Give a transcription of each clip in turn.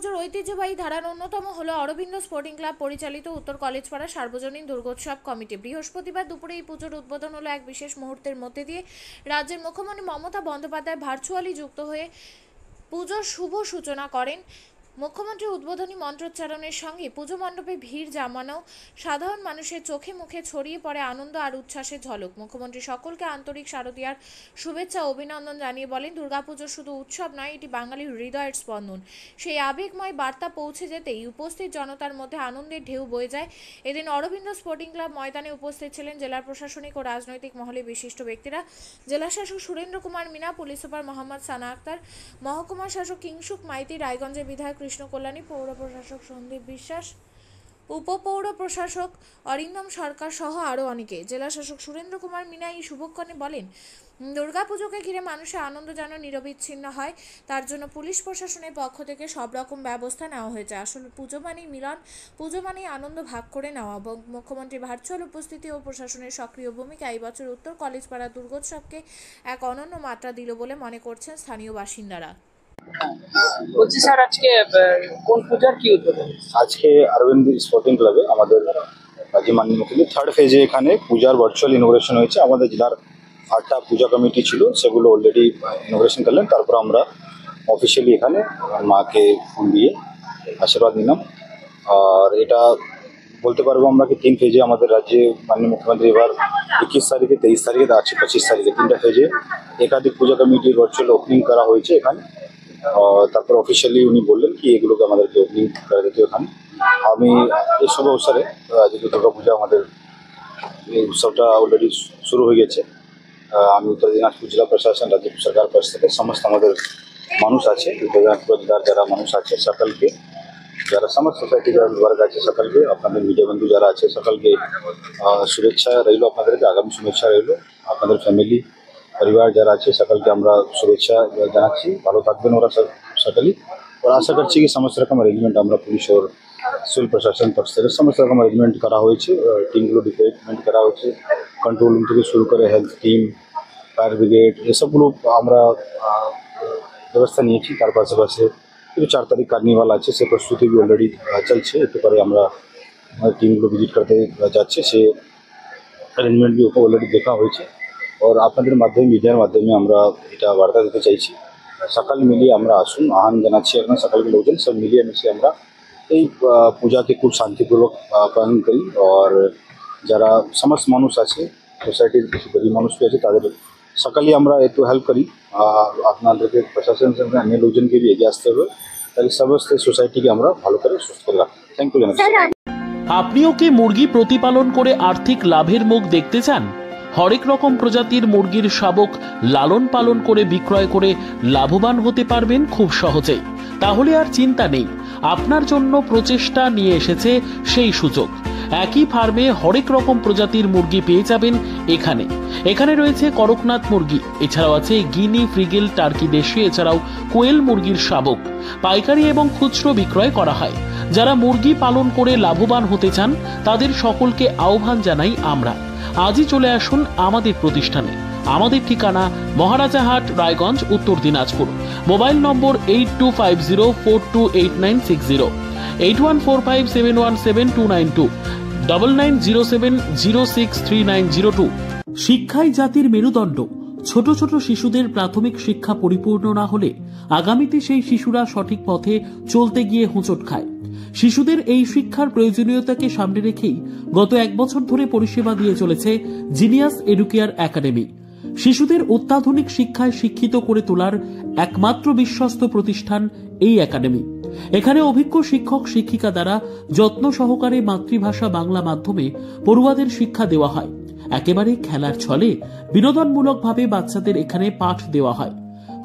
দুর্গাপুজোর ঐতিহ্যবাহী ধারার অন্যতম হলো অরবিন্দ স্পোর্টিং ক্লাব পরিচালিত উত্তর কলেজপাড়া সার্বজনীন দুর্গোৎসব কমিটি। বৃহস্পতিবার দুপুরে এই পুজোর উদ্বোধন হলো। এক বিশেষ মুহূর্তের মধ্যে দিয়ে রাজ্যের মুখ্যমন্ত্রী মমতা বন্দ্যোপাধ্যায় ভার্চুয়ালি যুক্ত হয়ে পুজোর শুভ সূচনা করেন। মুখ্যমন্ত্রীর উদ্বোধনী মন্ত্রোচ্চারণের সঙ্গে পুজো মণ্ডপে ভিড় জমানো সাধারণ মানুষের চোখে মুখে ছড়িয়ে পড়ে আনন্দ আর উচ্ছ্বাসের ঝলক। মুখ্যমন্ত্রী সকলকে আন্তরিক শারদীয়ার শুভেচ্ছা ও অভিনন্দন জানিয়ে বলেন, দুর্গাপুজো শুধু উৎসব নয়, এটি বাঙালির হৃদয়ের স্পন্দন। সেই আবেগময় বার্তা পৌঁছে যেতেই উপস্থিত জনতার মধ্যে আনন্দের ঢেউ বয়ে যায়। এদিন অরবিন্দ স্পোর্টিং ক্লাব ময়দানে উপস্থিত ছিলেন জেলার প্রশাসনিক ও রাজনৈতিক মহলে বিশিষ্ট ব্যক্তিরা। জেলা শাসক সুরেন্দ্র কুমার মিনা, পুলিশ সুপার মোহাম্মদ সানা আক্তার, মহকুমা শাসক কিংসুক মাইতি, রায়গঞ্জের বিধায়ক কৃষ্ণ কল্যাণী, পৌর প্রশাসক সন্দীপ বিশ্বাস, উপপৌর প্রশাসক অরিন্দম সরকার সহ আরও অনেকে। জেলা শাসক সুরেন্দ্র কুমার মিনা এই শুভক্ষণে বলেন, দুর্গাপুজোকে ঘিরে মানুষের আনন্দ যেন নিরবিচ্ছিন্ন হয়, তার জন্য পুলিশ প্রশাসনের পক্ষ থেকে সব রকম ব্যবস্থা নেওয়া হয়েছে। আসলে পুজো মানেই মিলন, পুজো মানেই আনন্দ ভাগ করে নেওয়া। মুখ্যমন্ত্রী ভার্চুয়াল উপস্থিতি ও প্রশাসনের সক্রিয় ভূমিকা এই বছর উত্তর কলেজপাড়া দুর্গোৎসবকে এক অনন্য মাত্রা দিল বলে মনে করছেন স্থানীয় বাসিন্দারা। বলছি স্যার, আজকে কোন পূজার কি উদ্বোধন? আজকে অরবিন্দ স্পোর্টিং ক্লাবে আমাদের রাজ্য মাননীয় মুখ্যমন্ত্রী থার্ড ফেজে এখানে পূজার ভার্চুয়াল ইনোগ্রেশন হয়েছে। আমাদের জেলার 8টা পূজা কমিটি ছিল, সেগুলো অলরেডি ইনোগ্রেশন করলেন। তারপর আমরা অফিসিয়ালি এখানে মাকে ফুল দিয়ে আশীর্বাদ নিলাম। আর এটা বলতে পারবো আমরা কি 3 ফেজে আমাদের রাজ্যে মাননীয় মুখ্যমন্ত্রী এবার 21 তারিখে, 23 তারিখে, আছে 25 তারিখে 3টা ফেজে একাধিক পূজা কমিটির ভার্চুয়াল ওপেনিং করা হয়েছে এখানে। তারপর অফিসিয়ালি উনি বললেন কি এগুলোকে আমাদেরকে ওপেনিং করা যেত এখানে। আমি এই শুভ অবসরে যেহেতু দুর্গাপূজা আমাদের এই উৎসবটা অলরেডি শুরু হয়ে গেছে, আমি উত্তর দিনাজপুর জেলা প্রশাসন, রাজ্য সরকার পক্ষ থেকে সমস্ত আমাদের মানুষ আছে, উত্তর দিনাজপুর জেলার যারা মানুষ আছে সকলকে, যারা সমস্ত সোসাইটির বর্গ আছে সকলকে, আপনাদের মিডিয়া বন্ধু যারা আছে সকলকে শুভেচ্ছা রইল, আপনাদেরকে আগামী শুভেচ্ছা রইল। আপনাদের ফ্যামিলি পরিবার যারা আছে সকলকে আমরা শুভেচ্ছা জানাচ্ছি। ভালো থাকবেন ওরা সকলেই। और আশা করছি কি সমস্ত রকম অ্যারেঞ্জমেন্ট আমরা পুলিশ ও সিভিল প্রশাসন পক্ষ থেকে সমস্ত রকম অ্যারেঞ্জমেন্ট করা হয়েছে। টিমগুলো ডিপ্লয়মেন্ট করা হয়েছে, কন্ট্রোল রুম থেকে শুরু করে হেলথ টিম, ফায়ার ব্রিগেড, এসবগুলো আমরা ব্যবস্থা নিয়েছি। তার পাশাপাশি কিন্তু 4 তারিখ কার্নিভাল আছে, সে প্রস্তুতি অলরেডি চলছে। একটু পরে আমরা টিমগুলো ভিজিট করতে যাচ্ছে, সে অ্যারেঞ্জমেন্ট অলরেডি দেখা হয়েছে। और আপনাদের মাধ্যমে, মিডিয়ার মাধ্যমে আমরা এটা বার্তা দিতে চাইছি, সকাল মিলিয়ে আমরা আসুন, আহ্বান জানাচ্ছি এখন সকলকে লোকজন সব মিলিয়ে মিশে আমরা এই পূজাকে খুব শান্তিপূর্বক পালন করি। আর যারা সমস্ত মানুষ আছে সোসাইটির কিছু গরিব মানুষকে আছে তাদের সকালেই আমরা একটু হেল্প করি। আপনাদেরকে প্রশাসন সঙ্গে অন্য লোকজনকে भी এগিয়ে আসতে হবে, তাহলে সমস্ত সোসাইটিকে আমরা ভালো করে সুস্থ করে রাখি। Thank you. আপনিও কি মুরগি প্রতিপালন করে আর্থিক লাভের মুখ দেখতে চান? হরেক রকম প্রজাতির মুরগির শাবক লালন পালন করে বিক্রয় করে লাভবান হতে পারবেন খুব সহজেই। তাহলে আর চিন্তা নেই, আপনার জন্য প্রচেষ্টা নিয়ে এসেছে সেই সুযোগ। একই ফার্মে হরেক রকম প্রজাতির মুরগি পেয়ে যাবেন এখানে রয়েছে করকনাথ মুরগি, এছাড়াও আছে গিনি, ফ্রিগেল, টার্কি দেশি, এছাড়াও কোয়েল মুরগির শাবক পাইকারি এবং খুচরো বিক্রয় করা হয়। যারা মুরগি পালন করে লাভবান হতে চান তাদের সকলকে আহ্বান জানাই আমরা। আজই চলে আসুন আমাদের প্রতিষ্ঠানে। আমাদের ঠিকানা মহারাজাহাট, রায়গঞ্জ, উত্তর দিনাজপুর। মোবাইল নম্বর 8250428960, 8145717292, 9907063902। শিক্ষাই জাতির মেরুদণ্ড। ছোট ছোট শিশুদের প্রাথমিক শিক্ষা পরিপূর্ণ না হলে আগামীতে সেই শিশুরা সঠিক পথে চলতে গিয়ে হোঁচট খায়। শিশুদের এই শিক্ষার প্রয়োজনীয়তাকে সামনে রেখেই গত 1 বছর ধরে পরিষেবা দিয়ে চলেছে জিনিয়াস এডুকেয়ার একাডেমি। শিশুদের অত্যাধুনিক শিক্ষায় শিক্ষিত করে তোলার একমাত্র বিশ্বস্ত প্রতিষ্ঠান এই একাডেমি। এখানে অভিজ্ঞ শিক্ষক শিক্ষিকা দ্বারা যত্ন সহকারে মাতৃভাষা বাংলা মাধ্যমে পড়ুয়াদের শিক্ষা দেওয়া হয়। একেবারে খেলার ছলে বিনোদনমূলকভাবে বাচ্চাদের এখানে পাঠ দেওয়া হয়।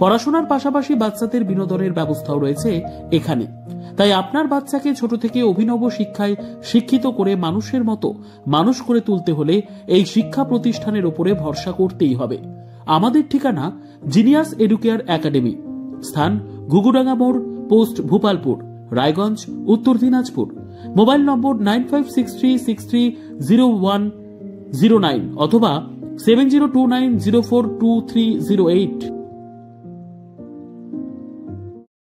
পড়াশোনার পাশাপাশি বাচ্চাদের বিনোদনের ব্যবস্থাও রয়েছে এখানে। তাই আপনার বাচ্চাকে ছোট থেকে অভিনব শিক্ষায় শিক্ষিত করে মানুষের মতো মানুষ করে তুলতে হলে এই শিক্ষা প্রতিষ্ঠানের উপরে ভরসা করতেই হবে। আমাদের ঠিকানা জিনিয়াস এডুকেয়ার একাডেমি, স্থান ঘুঘুডাঙ্গা মোড়, পোস্ট ভূপালপুর, রায়গঞ্জ, উত্তর দিনাজপুর। মোবাইল নম্বর 9563630109 অথবা 7029042308।